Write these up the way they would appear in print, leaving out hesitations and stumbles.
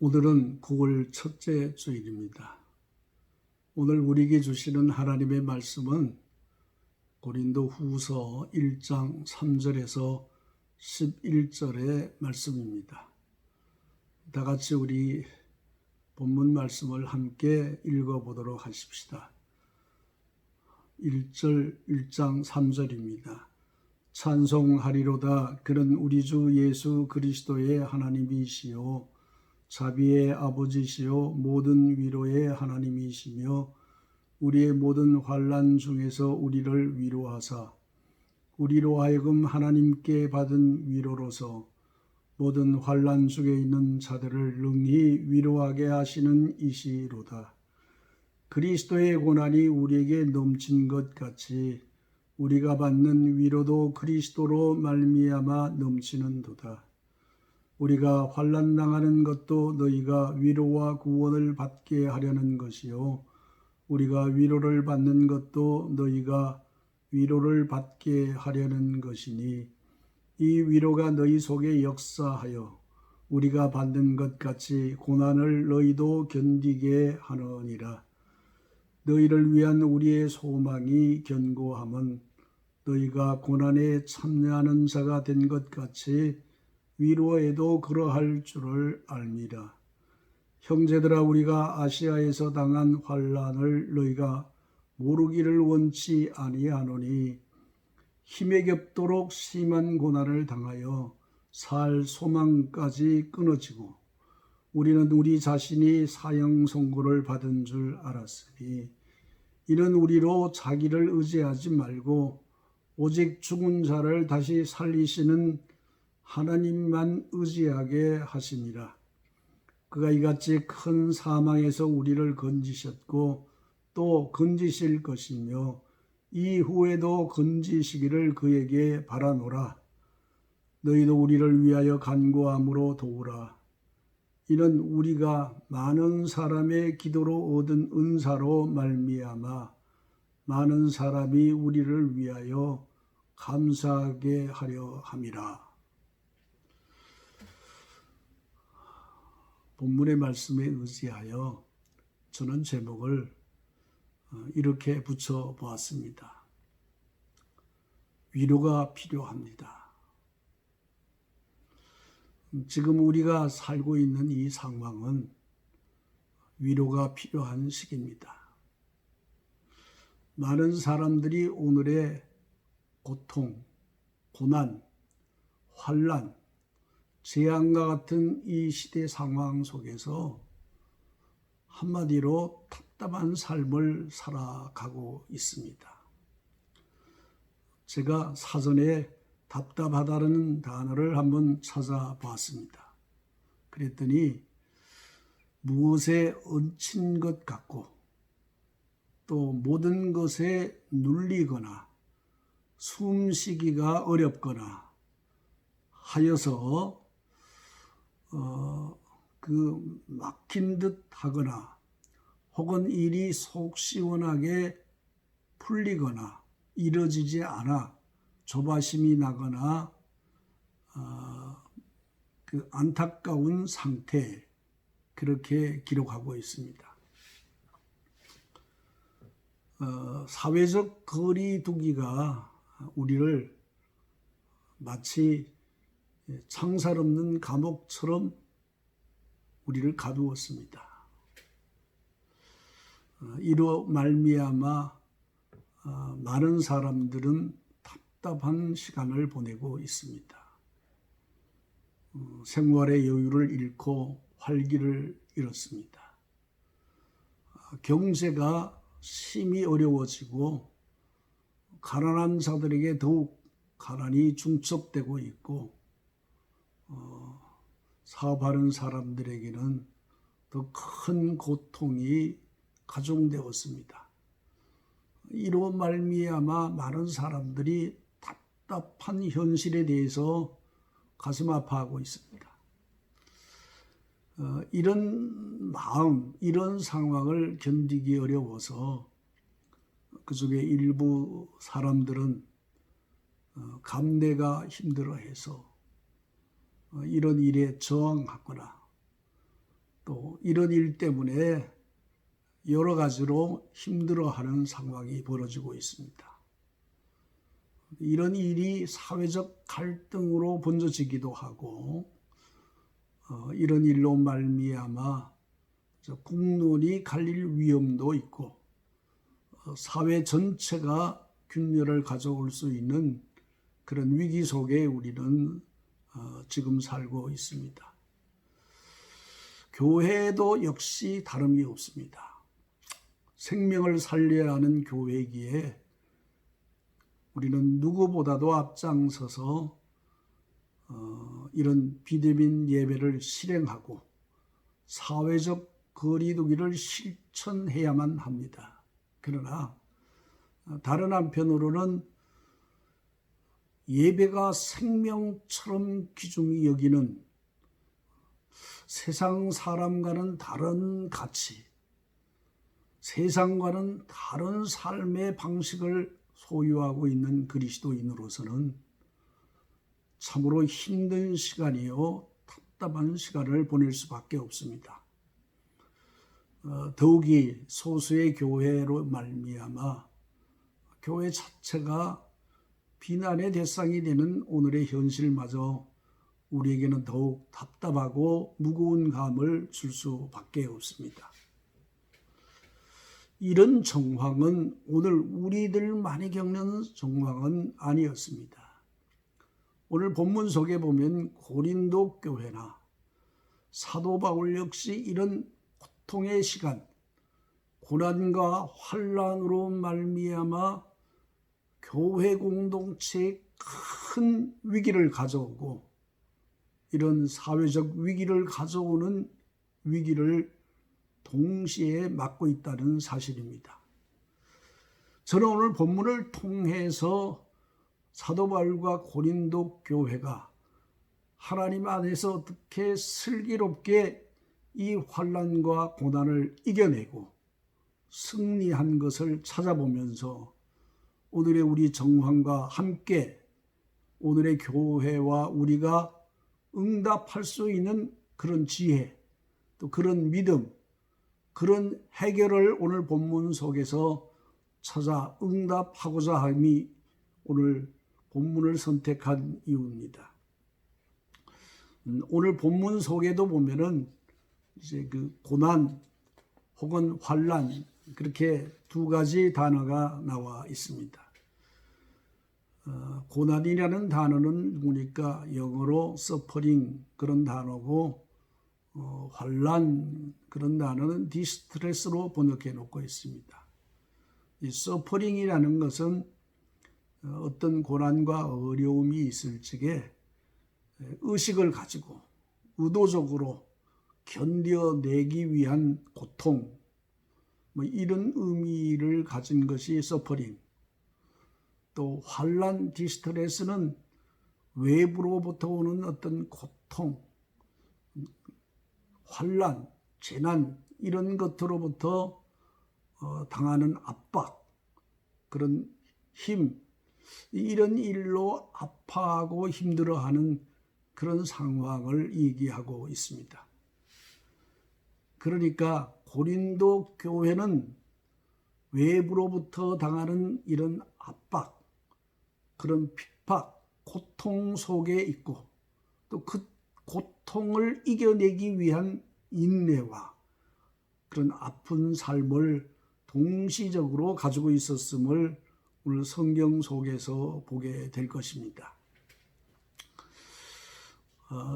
오늘은 9월 첫째 주일입니다. 오늘 우리에게 주시는 하나님의 말씀은 고린도 후서 1장 3절에서 11절의 말씀입니다. 다 같이 우리 본문 말씀을 함께 읽어보도록 하십시다. 1장 3절입니다. 찬송하리로다. 그는 우리 주 예수 그리스도의 하나님이시요 자비의 아버지시요 모든 위로의 하나님이시며 우리의 모든 환난 중에서 우리를 위로하사 우리로 하여금 하나님께 받은 위로로서 모든 환난 중에 있는 자들을 능히 위로하게 하시는 이시로다. 그리스도의 고난이 우리에게 넘친 것 같이 우리가 받는 위로도 그리스도로 말미암아 넘치는도다. 우리가 환난 당하는 것도 너희가 위로와 구원을 받게 하려는 것이요 우리가 위로를 받는 것도 너희가 위로를 받게 하려는 것이니 이 위로가 너희 속에 역사하여 우리가 받는 것 같이 고난을 너희도 견디게 하느니라. 너희를 위한 우리의 소망이 견고함은 너희가 고난에 참여하는 자가 된 것 같이 위로에도 그러할 줄을 알미라. 형제들아, 우리가 아시아에서 당한 환난을 너희가 모르기를 원치 아니하노니 힘에 겹도록 심한 고난을 당하여 살 소망까지 끊어지고 우리는 우리 자신이 사형 선고를 받은 줄 알았으니 이는 우리로 자기를 의지하지 말고 오직 죽은 자를 다시 살리시는 하나님만 의지하게 하심이라. 그가 이같이 큰 사망에서 우리를 건지셨고 또 건지실 것이며 이후에도 건지시기를 그에게 바라노라. 너희도 우리를 위하여 간구함으로 도우라. 이는 우리가 많은 사람의 기도로 얻은 은사로 말미암아 많은 사람이 우리를 위하여 감사하게 하려 함이라. 본문의 말씀에 의지하여 저는 제목을 이렇게 붙여보았습니다. 위로가 필요합니다. 지금 우리가 살고 있는 이 상황은 위로가 필요한 시기입니다. 많은 사람들이 오늘의 고통, 고난, 환난, 재앙과 같은 이 시대 상황 속에서 한마디로 답답한 삶을 살아가고 있습니다. 제가 사전에 답답하다는 단어를 한번 찾아보았습니다. 그랬더니 무엇에 얹힌 것 같고 또 모든 것에 눌리거나 숨쉬기가 어렵거나 하여서 막힌 듯 하거나 혹은 일이 속 시원하게 풀리거나 이뤄지지 않아 조바심이 나거나 안타까운 상태, 그렇게 기록하고 있습니다. 사회적 거리두기가 우리를 마치 창살 없는 감옥처럼 우리를 가두었습니다. 이로 말미암아 많은 사람들은 답답한 시간을 보내고 있습니다. 생활의 여유를 잃고 활기를 잃었습니다. 경제가 심히 어려워지고 가난한 자들에게 더욱 가난이 중첩되고 있고 사업하는 사람들에게는 더 큰 고통이 가중되었습니다. 이로 말미암아 많은 사람들이 답답한 현실에 대해서 가슴 아파하고 있습니다. 이런 마음, 이런 상황을 견디기 어려워서 그중에 일부 사람들은 감내가 힘들어해서 이런 일에 저항하거나 또 이런 일 때문에 여러 가지로 힘들어하는 상황이 벌어지고 있습니다. 이런 일이 사회적 갈등으로 번져지기도 하고 이런 일로 말미암아 국론이 갈릴 위험도 있고 사회 전체가 균열을 가져올 수 있는 그런 위기 속에 우리는 지금 살고 있습니다. 교회도 역시 다름이 없습니다. 생명을 살려야 하는 교회이기에 우리는 누구보다도 앞장서서 이런 비대면 예배를 실행하고 사회적 거리두기를 실천해야만 합니다. 그러나 다른 한편으로는 예배가 생명처럼 귀중히 여기는 세상 사람과는 다른 가치, 세상과는 다른 삶의 방식을 소유하고 있는 그리스도인으로서는 참으로 힘든 시간이요 답답한 시간을 보낼 수밖에 없습니다. 더욱이 소수의 교회로 말미암아 교회 자체가 비난의 대상이 되는 오늘의 현실마저 우리에게는 더욱 답답하고 무거운 감을 줄 수밖에 없습니다. 이런 정황은 오늘 우리들만이 겪는 정황은 아니었습니다. 오늘 본문 속에 보면 고린도 교회나 사도 바울 역시 이런 고통의 시간, 고난과 환난으로 말미암아 교회 공동체에 큰 위기를 가져오고 이런 사회적 위기를 가져오는 위기를 동시에 맞고 있다는 사실입니다. 저는 오늘 본문을 통해서 사도 바울과 고린도 교회가 하나님 안에서 어떻게 슬기롭게 이 환난과 고난을 이겨내고 승리한 것을 찾아보면서 오늘의 우리 정황과 함께 오늘의 교회와 우리가 응답할 수 있는 그런 지혜, 또 그런 믿음, 그런 해결을 오늘 본문 속에서 찾아 응답하고자 함이 오늘 본문을 선택한 이유입니다. 오늘 본문 속에도 보면은 이제 그 고난 혹은 환난 그렇게 두 가지 단어가 나와 있습니다. 고난이라는 단어는 보니까 영어로 suffering 그런 단어고 환난 그런 단어는 distress로 번역해 놓고 있습니다. 이 suffering이라는 것은 어떤 고난과 어려움이 있을 적에 의식을 가지고 의도적으로 견뎌내기 위한 고통, 이런 의미를 가진 것이 서퍼링. 또 환난 디스트레스는 외부로부터 오는 어떤 고통, 환난, 재난 이런 것으로부터 당하는 압박, 그런 힘, 이런 일로 아파하고 힘들어하는 그런 상황을 얘기하고 있습니다. 그러니까 고린도 교회는 외부로부터 당하는 이런 압박, 그런 핍박, 고통 속에 있고 또 그 고통을 이겨내기 위한 인내와 그런 아픈 삶을 동시적으로 가지고 있었음을 오늘 성경 속에서 보게 될 것입니다.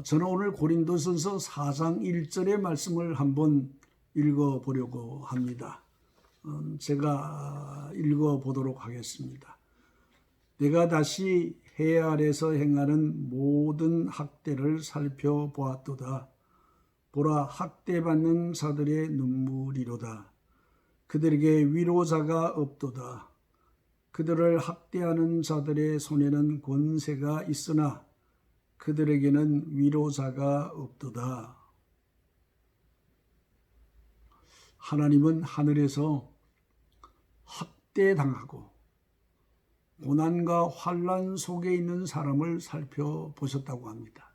저는 오늘 고린도전서 4장 1절의 말씀을 한번 읽어보려고 합니다. 제가 읽어보도록 하겠습니다. 내가 다시 해 아래서 행하는 모든 학대를 살펴보았도다. 보라, 학대받는 자들의 눈물이로다. 그들에게 위로자가 없도다. 그들을 학대하는 자들의 손에는 권세가 있으나 그들에게는 위로자가 없도다. 하나님은 하늘에서 학대당하고 고난과 환난 속에 있는 사람을 살펴보셨다고 합니다.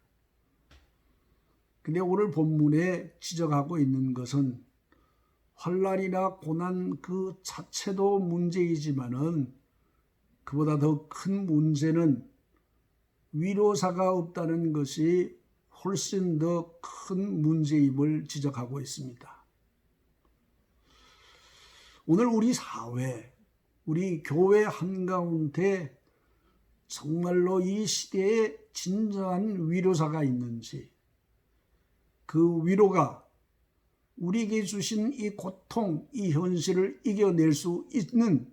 근데 오늘 본문에 지적하고 있는 것은 환난이나 고난 그 자체도 문제이지만은 그보다 더 큰 문제는 위로사가 없다는 것이 훨씬 더 큰 문제임을 지적하고 있습니다. 오늘 우리 사회, 우리 교회 한가운데 정말로 이 시대에 진정한 위로사가 있는지, 그 위로가 우리에게 주신 이 고통, 이 현실을 이겨낼 수 있는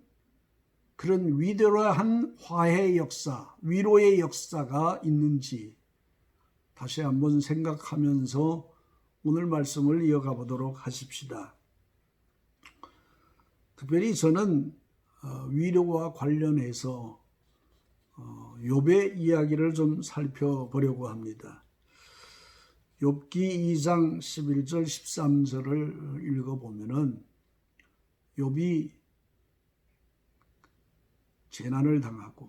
그런 위대한 화해의 역사, 위로의 역사가 있는지 다시 한번 생각하면서 오늘 말씀을 이어가 보도록 하십시다. 특별히 저는 위로와 관련해서 욥의 이야기를 좀 살펴보려고 합니다. 욥기 2장 11절 13절을 읽어보면은 욥이 재난을 당하고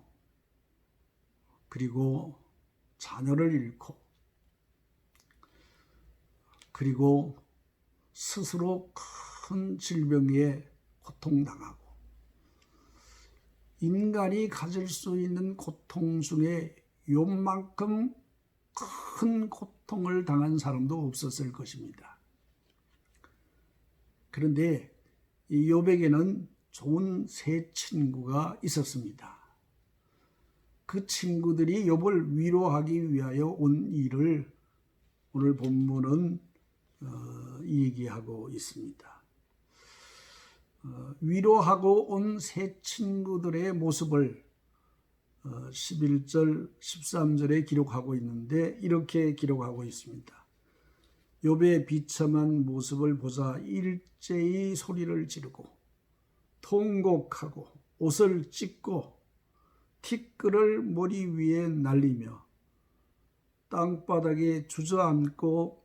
그리고 자녀를 잃고 그리고 스스로 큰 질병에 고통당하고 인간이 가질 수 있는 고통 중에 욥만큼 큰 고통을 당한 사람도 없었을 것입니다. 그런데 이 욥에게는 좋은 세 친구가 있었습니다. 그 친구들이 욥을 위로하기 위하여 온 일을 오늘 본문은 얘기하고 있습니다. 위로하고 온 세 친구들의 모습을 11절, 13절에 기록하고 있는데 이렇게 기록하고 있습니다. 욥의 비참한 모습을 보자 일제히 소리를 지르고 통곡하고 옷을 찢고 티끌을 머리 위에 날리며 땅바닥에 주저앉고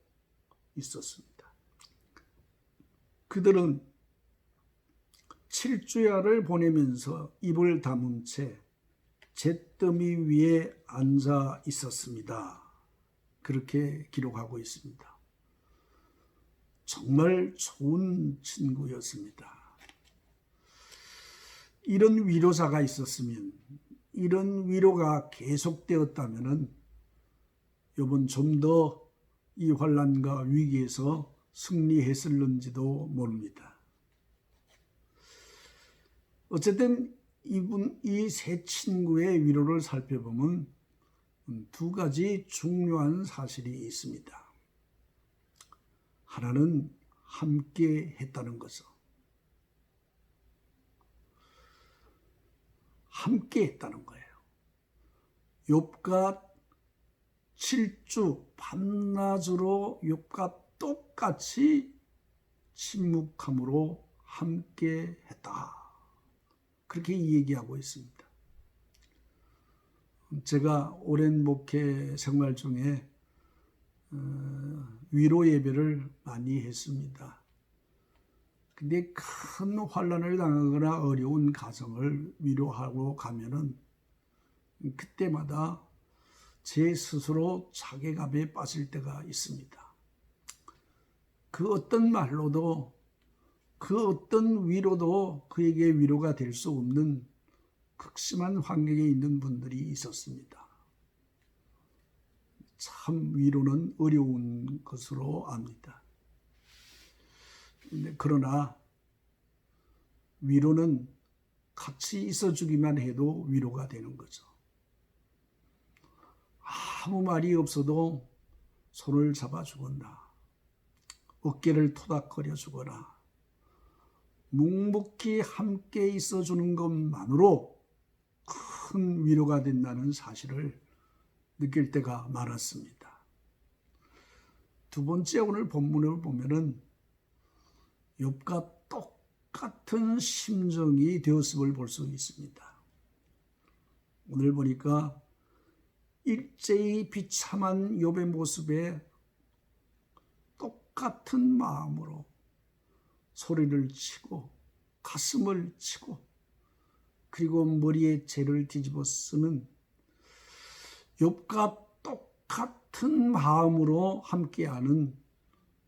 있었습니다. 그들은 7주야를 보내면서 입을 다문 채 잿더미 위에 앉아 있었습니다. 그렇게 기록하고 있습니다. 정말 좋은 친구였습니다. 이런 위로사가 있었으면, 이런 위로가 계속되었다면 욥은 좀 더 이 환난과 위기에서 승리했을는지도 모릅니다. 어쨌든 이 세 친구의 위로를 살펴보면 두 가지 중요한 사실이 있습니다. 하나는 함께 했다는 것을. 함께 했다는 거예요. 욥과 7주 밤낮으로 욥과 똑같이 침묵함으로 함께 했다. 그렇게 얘기하고 있습니다. 제가 오랜 목회 생활 중에 위로 예배를 많이 했습니다. 근데 큰 환난을 당하거나 어려운 가정을 위로하고 가면은 그때마다 제 스스로 자괴감에 빠질 때가 있습니다. 그 어떤 말로도 그 어떤 위로도 그에게 위로가 될 수 없는 극심한 환경에 있는 분들이 있었습니다. 참 위로는 어려운 것으로 압니다. 그러나 위로는 같이 있어주기만 해도 위로가 되는 거죠. 아무 말이 없어도 손을 잡아주거나 어깨를 토닥거려 주거나 묵묵히 함께 있어주는 것만으로 큰 위로가 된다는 사실을 느낄 때가 많았습니다. 두 번째 오늘 본문을 보면은 욥과 똑같은 심정이 되었음을 볼 수 있습니다. 오늘 보니까 일제히 비참한 욥의 모습에 똑같은 마음으로 소리를 치고 가슴을 치고 그리고 머리에 재를 뒤집어 쓰는 욥과 같은 마음으로 함께하는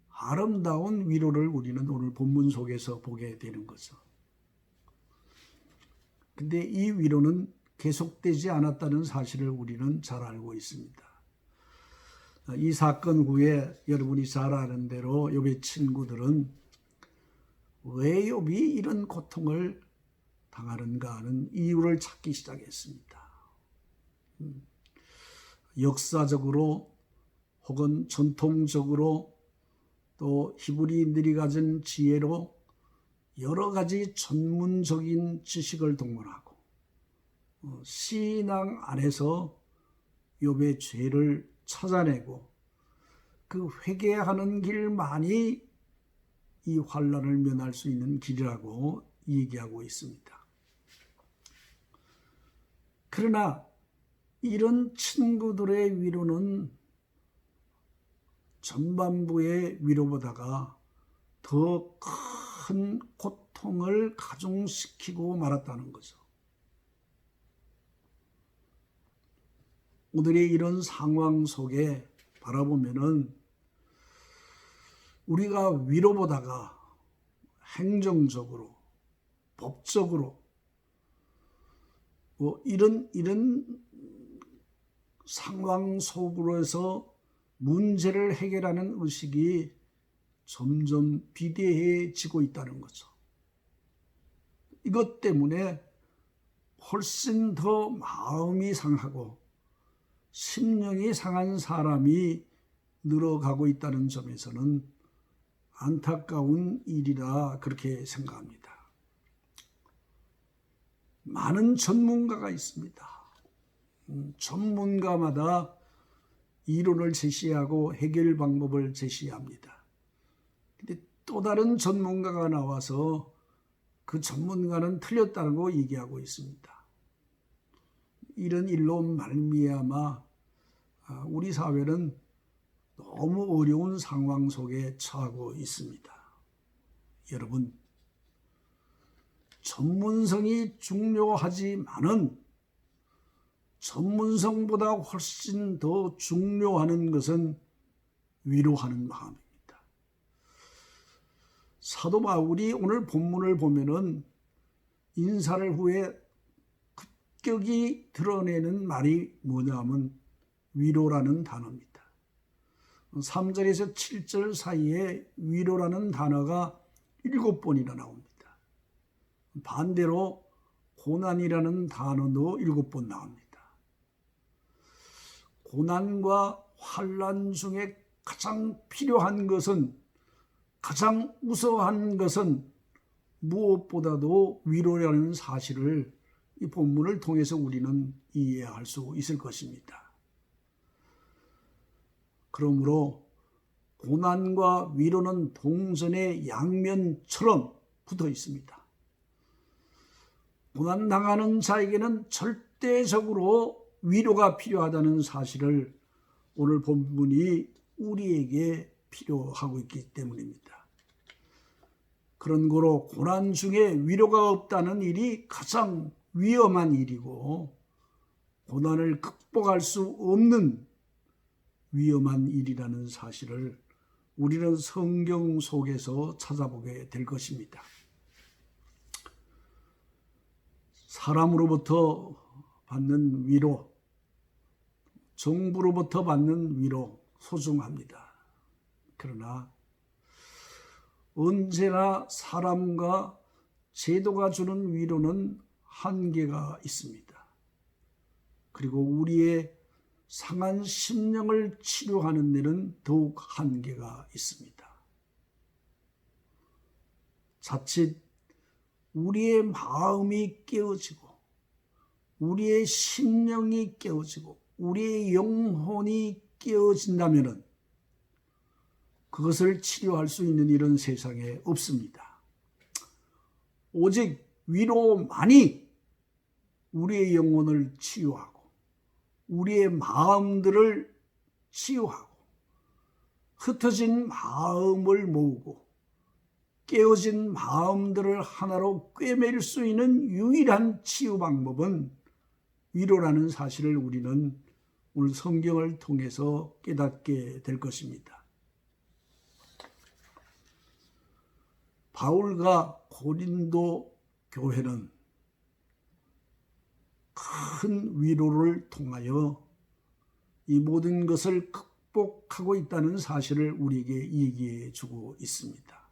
아름다운 위로를 우리는 오늘 본문 속에서 보게 되는 거죠. 근데 이 위로는 계속되지 않았다는 사실을 우리는 잘 알고 있습니다. 이 사건 후에 여러분이 잘 아는 대로 욥의 친구들은 왜 욥이 이런 고통을 당하는가 하는 이유를 찾기 시작했습니다. 역사적으로 혹은 전통적으로 또 히브리인들이 가진 지혜로 여러 가지 전문적인 지식을 동원하고 신앙 안에서 욥의 죄를 찾아내고 그 회개하는 길만이 이 환난을 면할 수 있는 길이라고 얘기하고 있습니다. 그러나 이런 친구들의 위로는 전반부의 위로보다가 더 큰 고통을 가중시키고 말았다는 거죠. 오늘의 이런 상황 속에 바라보면은 우리가 위로보다가 행정적으로, 법적으로 이런 상황 속으로서 문제를 해결하는 의식이 점점 비대해지고 있다는 거죠. 이것 때문에 훨씬 더 마음이 상하고 심령이 상한 사람이 늘어가고 있다는 점에서는 안타까운 일이라 그렇게 생각합니다. 많은 전문가가 있습니다. 전문가마다 이론을 제시하고 해결 방법을 제시합니다. 근데 또 다른 전문가가 나와서 그 전문가는 틀렸다는 거 얘기하고 있습니다. 이런 일로 말미암아 우리 사회는 너무 어려운 상황 속에 처하고 있습니다. 여러분, 전문성이 중요하지만은 전문성보다 훨씬 더 중요한 것은 위로하는 마음입니다. 사도 바울이 오늘 본문을 보면은 인사를 후에 급격히 드러내는 말이 뭐냐면 위로라는 단어입니다. 3절에서 7절 사이에 위로라는 단어가 7번이나 나옵니다. 반대로 고난이라는 단어도 7번 나옵니다. 고난과 환난 중에 가장 필요한 것은, 가장 우수한 것은 무엇보다도 위로라는 사실을 이 본문을 통해서 우리는 이해할 수 있을 것입니다. 그러므로 고난과 위로는 동전의 양면처럼 붙어 있습니다. 고난당하는 자에게는 절대적으로 위로가 필요하다는 사실을 오늘 본문이 우리에게 필요하고 있기 때문입니다. 그런 거로 고난 중에 위로가 없다는 일이 가장 위험한 일이고 고난을 극복할 수 없는 위험한 일이라는 사실을 우리는 성경 속에서 찾아보게 될 것입니다. 사람으로부터 받는 위로, 정부로부터 받는 위로 소중합니다. 그러나 언제나 사람과 제도가 주는 위로는 한계가 있습니다. 그리고 우리의 상한 심령을 치료하는 데는 더욱 한계가 있습니다. 자칫 우리의 마음이 깨어지고 우리의 심령이 깨어지고 우리의 영혼이 깨어진다면 그것을 치료할 수 있는 일은 세상에 없습니다. 오직 위로만이 우리의 영혼을 치유하고 우리의 마음들을 치유하고 흩어진 마음을 모으고 깨어진 마음들을 하나로 꿰맬 수 있는 유일한 치유 방법은 위로라는 사실을 우리는 오늘 성경을 통해서 깨닫게 될 것입니다. 바울과 고린도 교회는 큰 위로를 통하여 이 모든 것을 극복하고 있다는 사실을 우리에게 얘기해 주고 있습니다.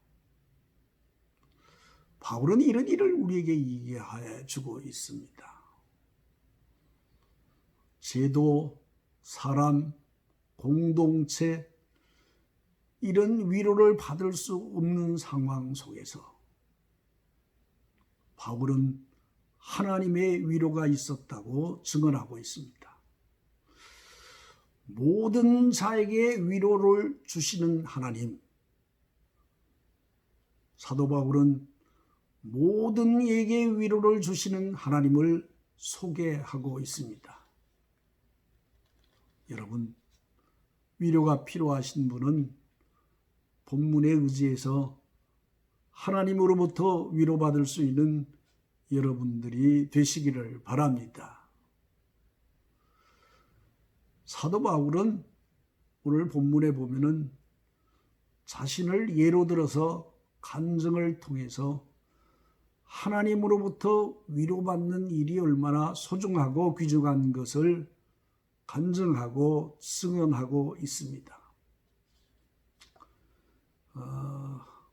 바울은 이런 일을 우리에게 얘기해 주고 있습니다. 제도, 사람, 공동체, 이런 위로를 받을 수 없는 상황 속에서 바울은 하나님의 위로가 있었다고 증언하고 있습니다. 모든 자에게 위로를 주시는 하나님, 사도 바울은 모든 이에게 위로를 주시는 하나님을 소개하고 있습니다. 여러분, 위로가 필요하신 분은 본문에 의지해서 하나님으로부터 위로받을 수 있는 여러분들이 되시기를 바랍니다. 사도 바울은 오늘 본문에 보면은 자신을 예로 들어서 간증을 통해서 하나님으로부터 위로받는 일이 얼마나 소중하고 귀중한 것을 간증하고 증언하고 있습니다.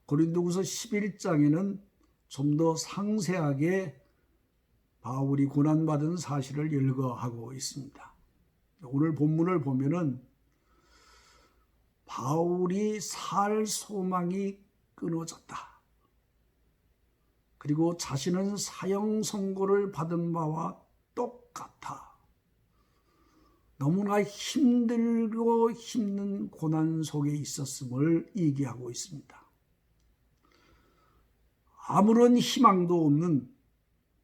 고린도후서 11장에는 좀 더 상세하게 바울이 고난받은 사실을 열거하고 있습니다. 오늘 본문을 보면은 바울이 살 소망이 끊어졌다. 그리고 자신은 사형 선고를 받은 바와 똑같아. 너무나 힘들고 힘든 고난 속에 있었음을 얘기하고 있습니다. 아무런 희망도 없는,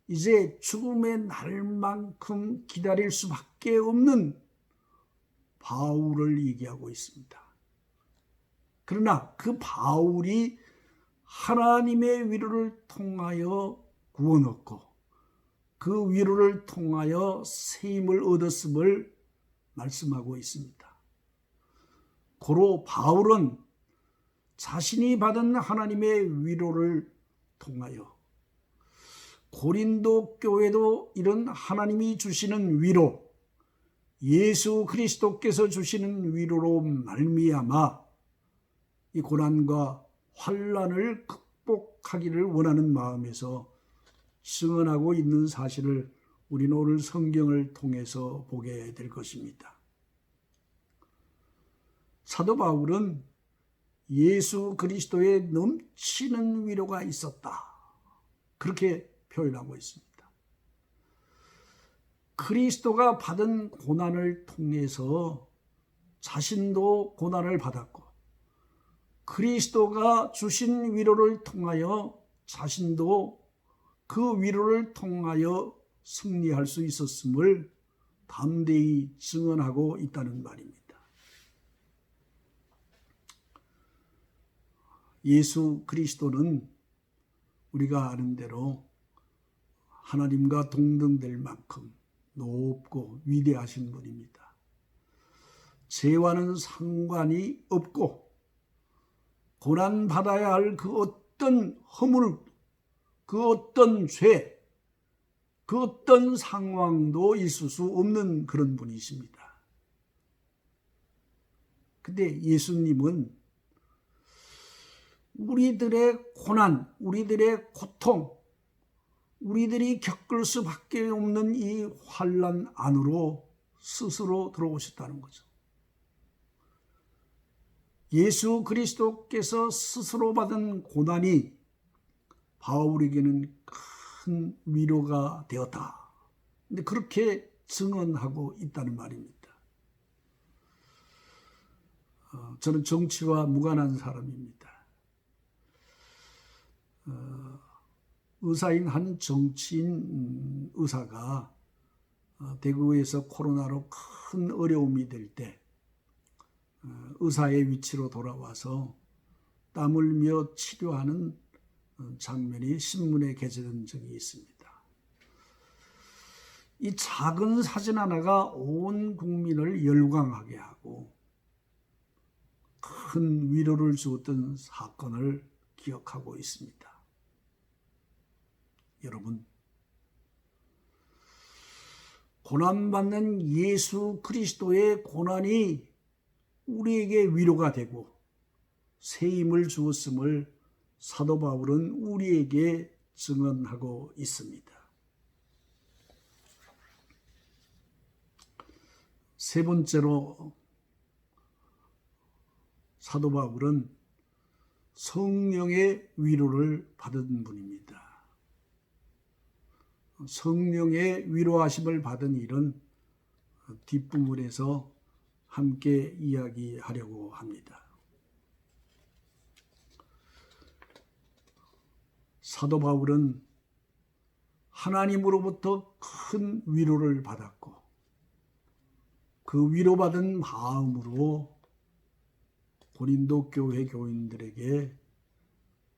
이제 죽음의 날만큼 기다릴 수밖에 없는 바울을 얘기하고 있습니다. 그러나 그 바울이 하나님의 위로를 통하여 구원 얻고 그 위로를 통하여 세임을 얻었음을 말씀하고 있습니다. 고로 바울은 자신이 받은 하나님의 위로를 통하여 고린도 교회도 이런 하나님이 주시는 위로, 예수 그리스도께서 주시는 위로로 말미암아 이 고난과 환난을 극복하기를 원하는 마음에서 증언하고 있는 사실을 우리는 오늘 성경을 통해서 보게 될 것입니다. 사도 바울은 예수 그리스도의 넘치는 위로가 있었다, 그렇게 표현하고 있습니다. 그리스도가 받은 고난을 통해서 자신도 고난을 받았고, 그리스도가 주신 위로를 통하여 자신도 그 위로를 통하여 승리할 수 있었음을 담대히 증언하고 있다는 말입니다. 예수 그리스도는 우리가 아는 대로 하나님과 동등될 만큼 높고 위대하신 분입니다. 죄와는 상관이 없고 고난받아야 할 그 어떤 허물, 그 어떤 죄, 그 어떤 상황도 있을 수 없는 그런 분이십니다. 근데 예수님은 우리들의 고난, 우리들의 고통, 우리들이 겪을 수밖에 없는 이 환난 안으로 스스로 들어오셨다는 거죠. 예수 그리스도께서 스스로 받은 고난이 바울에게는 큰 위로가 되었다. 근데 그렇게 증언하고 있다는 말입니다. 저는 정치와 무관한 사람입니다. 의사인 한 정치인 의사가 대구에서 코로나로 큰 어려움이 될 때 의사의 위치로 돌아와서 땀 흘며 치료하는 장면이 신문에 게재된 적이 있습니다. 이 작은 사진 하나가 온 국민을 열광하게 하고 큰 위로를 주었던 사건을 기억하고 있습니다. 여러분, 고난받는 예수 그리스도의 고난이 우리에게 위로가 되고 새 힘을 주었음을 사도 바울은 우리에게 증언하고 있습니다. 세 번째로 사도 바울은 성령의 위로를 받은 분입니다. 성령의 위로하심을 받은 일은 뒷부분에서 함께 이야기하려고 합니다. 사도 바울은 하나님으로부터 큰 위로를 받았고 그 위로받은 마음으로 고린도 교회 교인들에게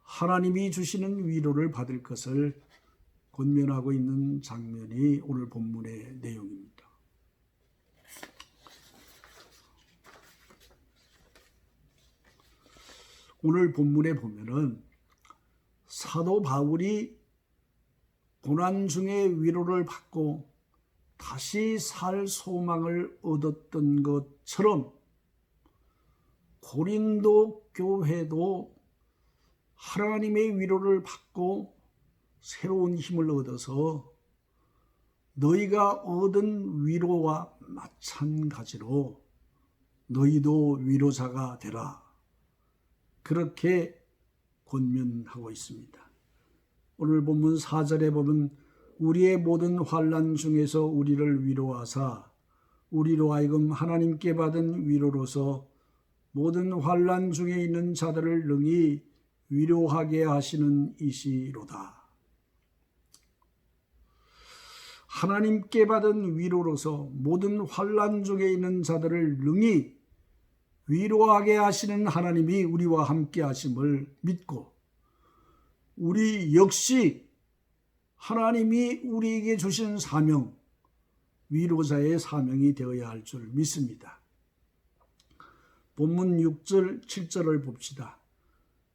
하나님이 주시는 위로를 받을 것을 권면하고 있는 장면이 오늘 본문의 내용입니다. 오늘 본문에 보면은 사도 바울이 고난 중에 위로를 받고 다시 살 소망을 얻었던 것처럼 고린도 교회도 하나님의 위로를 받고 새로운 힘을 얻어서 너희가 얻은 위로와 마찬가지로 너희도 위로자가 되라. 그렇게 권면하고 있습니다. 오늘 본문 4절에 보면 우리의 모든 환난 중에서 우리를 위로하사 우리로 하여금 하나님께 받은 위로로서 모든 환난 중에 있는 자들을 능히 위로하게 하시는 이시로다. 하나님께 받은 위로로서 모든 환난 중에 있는 자들을 능히 위로하게 하시는 하나님이 우리와 함께 하심을 믿고 우리 역시 하나님이 우리에게 주신 사명, 위로자의 사명이 되어야 할 줄 믿습니다. 본문 6절, 7절을 봅시다.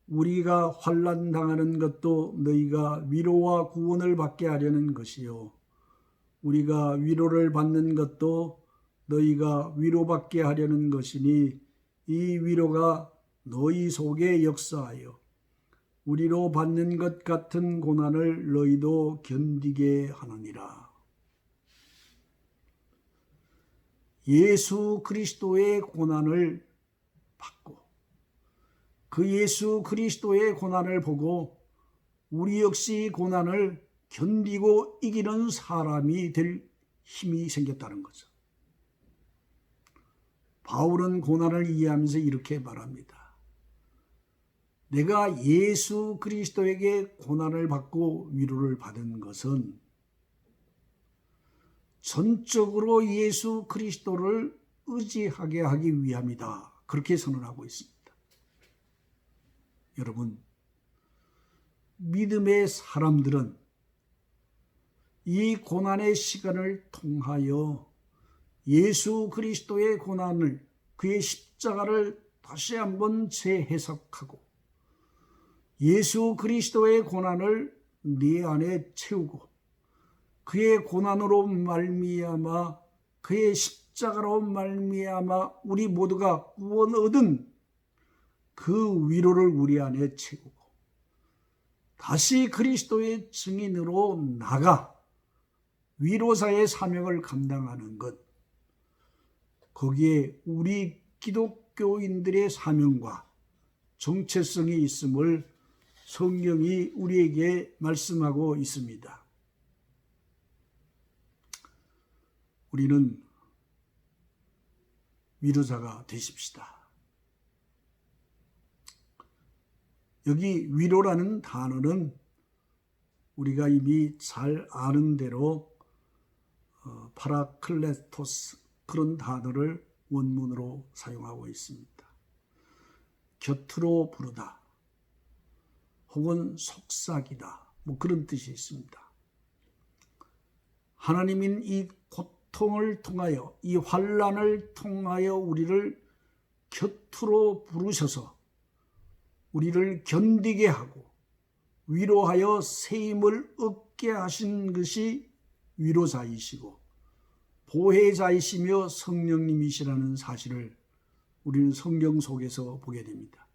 우리가 환난 당하는 것도 너희가 위로와 구원을 받게 하려는 것이요 우리가 위로를 받는 것도 너희가 위로받게 하려는 것이니 이 위로가 너희 속에 역사하여 우리로 받는 것 같은 고난을 너희도 견디게 하느니라. 예수 그리스도의 고난을 받고 그 예수 그리스도의 고난을 보고 우리 역시 고난을 견디고 이기는 사람이 될 힘이 생겼다는 거죠. 바울은 고난을 이해하면서 이렇게 말합니다. 내가 예수 그리스도에게 고난을 받고 위로를 받은 것은 전적으로 예수 그리스도를 의지하게 하기 위함이다. 그렇게 선언하고 있습니다. 여러분, 믿음의 사람들은 이 고난의 시간을 통하여 예수 그리스도의 고난을, 그의 십자가를 다시 한번 재해석하고 예수 그리스도의 고난을 네 안에 채우고 그의 고난으로 말미암아 그의 십자가로 말미암아 우리 모두가 구원 얻은 그 위로를 우리 안에 채우고 다시 그리스도의 증인으로 나가 위로자의 사명을 감당하는 것, 거기에 우리 기독교인들의 사명과 정체성이 있음을 성경이 우리에게 말씀하고 있습니다. 우리는 위로자가 되십시다. 여기 위로라는 단어는 우리가 이미 잘 아는 대로 파라클레토스 그런 단어를 원문으로 사용하고 있습니다. 곁으로 부르다 혹은 속삭이다 그런 뜻이 있습니다. 하나님인 이 고통을 통하여, 이 환난을 통하여 우리를 곁으로 부르셔서 우리를 견디게 하고 위로하여 새 힘을 얻게 하신 것이 위로자이시고 보혜자이시며 성령님이시라는 사실을 우리는 성경 속에서 보게 됩니다.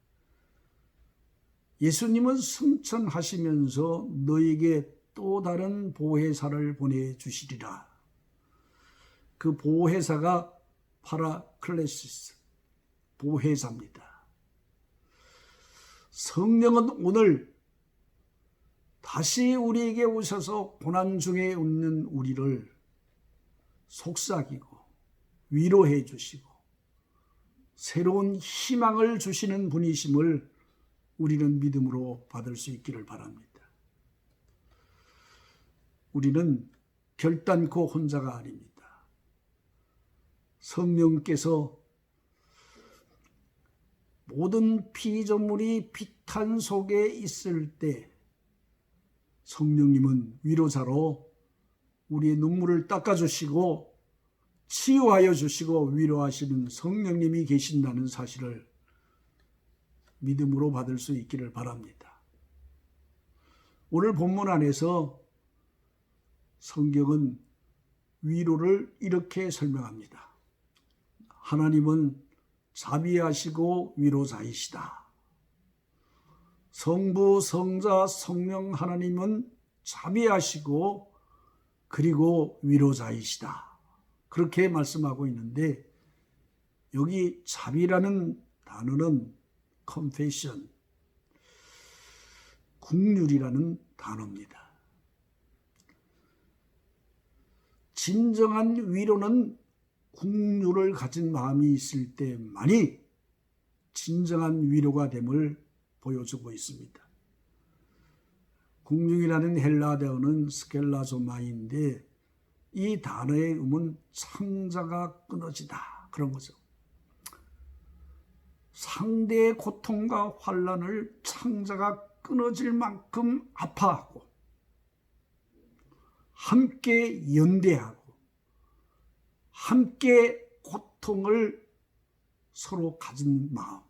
예수님은 승천하시면서 너에게 또 다른 보혜사를 보내주시리라. 그 보혜사가 파라클레시스, 보혜사입니다. 성령은 오늘 다시 우리에게 오셔서 고난 중에 있는 우리를 속삭이고 위로해 주시고 새로운 희망을 주시는 분이심을 우리는 믿음으로 받을 수 있기를 바랍니다. 우리는 결단코 혼자가 아닙니다. 성령께서 모든 피조물이 비탄 속에 있을 때 성령님은 위로자로 우리의 눈물을 닦아주시고 치유하여 주시고 위로하시는 성령님이 계신다는 사실을 믿음으로 받을 수 있기를 바랍니다. 오늘 본문 안에서 성경은 위로를 이렇게 설명합니다. 하나님은 자비하시고 위로자이시다. 성부, 성자, 성령 하나님은 자비하시고 그리고 위로자이시다. 그렇게 말씀하고 있는데 여기 자비라는 단어는 confession, 국률이라는 단어입니다. 진정한 위로는 국률을 가진 마음이 있을 때만이 진정한 위로가 됨을 보여주고 있습니다. 국률이라는 헬라어는 스켈라조마인데 이 단어의 의미는 창자가 끊어지다 그런 거죠. 상대의 고통과 환난을 창자가 끊어질 만큼 아파하고 함께 연대하고 함께 고통을 서로 가진 마음,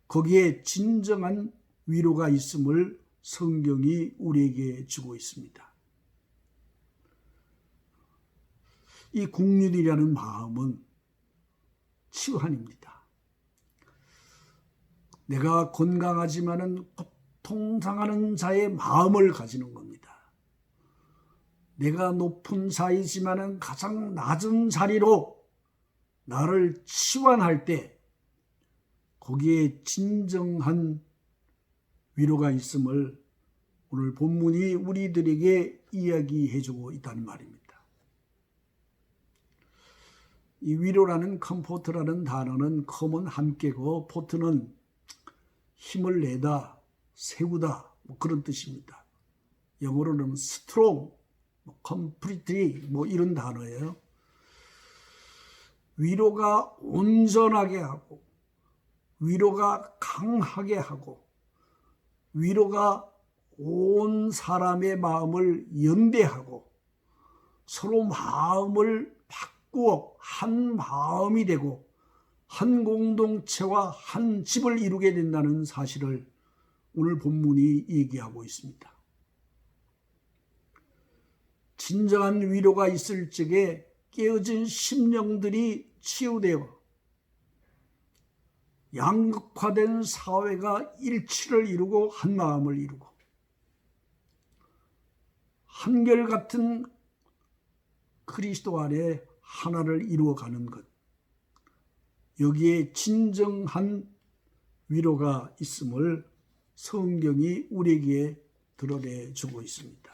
거기에 진정한 위로가 있음을 성경이 우리에게 주고 있습니다. 이 국률이라는 마음은 치환입니다. 내가 건강하지만은 고통당하는 자의 마음을 가지는 겁니다. 내가 높은 자이지만은 가장 낮은 자리로 나를 치환할 때 거기에 진정한 위로가 있음을 오늘 본문이 우리들에게 이야기해주고 있다는 말입니다. 이 위로라는 컴포트라는 단어는 컴은 함께고 포트는 힘을 내다, 세우다 뭐 그런 뜻입니다. 영어로는 strong, completely 이런 단어예요. 위로가 온전하게 하고 위로가 강하게 하고 위로가 온 사람의 마음을 연대하고 서로 마음을 바꾸어 한 마음이 되고 한 공동체와 한 집을 이루게 된다는 사실을 오늘 본문이 얘기하고 있습니다. 진정한 위로가 있을 적에 깨어진 심령들이 치유되어 양극화된 사회가 일치를 이루고 한 마음을 이루고 한결같은 그리스도 안에 하나를 이루어가는 것, 여기에 진정한 위로가 있음을 성경이 우리에게 드러내주고 있습니다.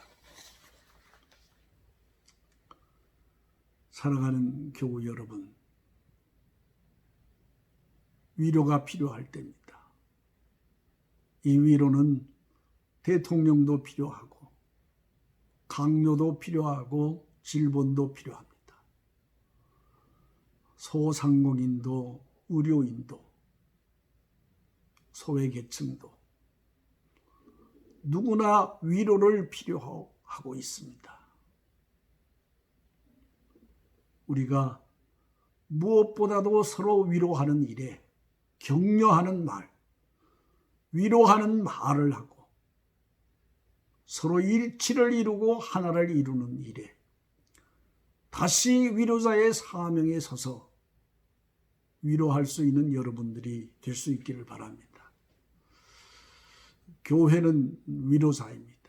사랑하는 교우 여러분, 위로가 필요할 때입니다. 이 위로는 대통령도 필요하고 강요도 필요하고 질본도 필요합니다. 소상공인도 의료인도 소외계층도 누구나 위로를 필요하고 있습니다. 우리가 무엇보다도 서로 위로하는 일에 격려하는 말, 위로하는 말을 하고 서로 일치를 이루고 하나를 이루는 일에 다시 위로자의 사명에 서서 위로할 수 있는 여러분들이 될 수 있기를 바랍니다. 교회는 위로자입니다.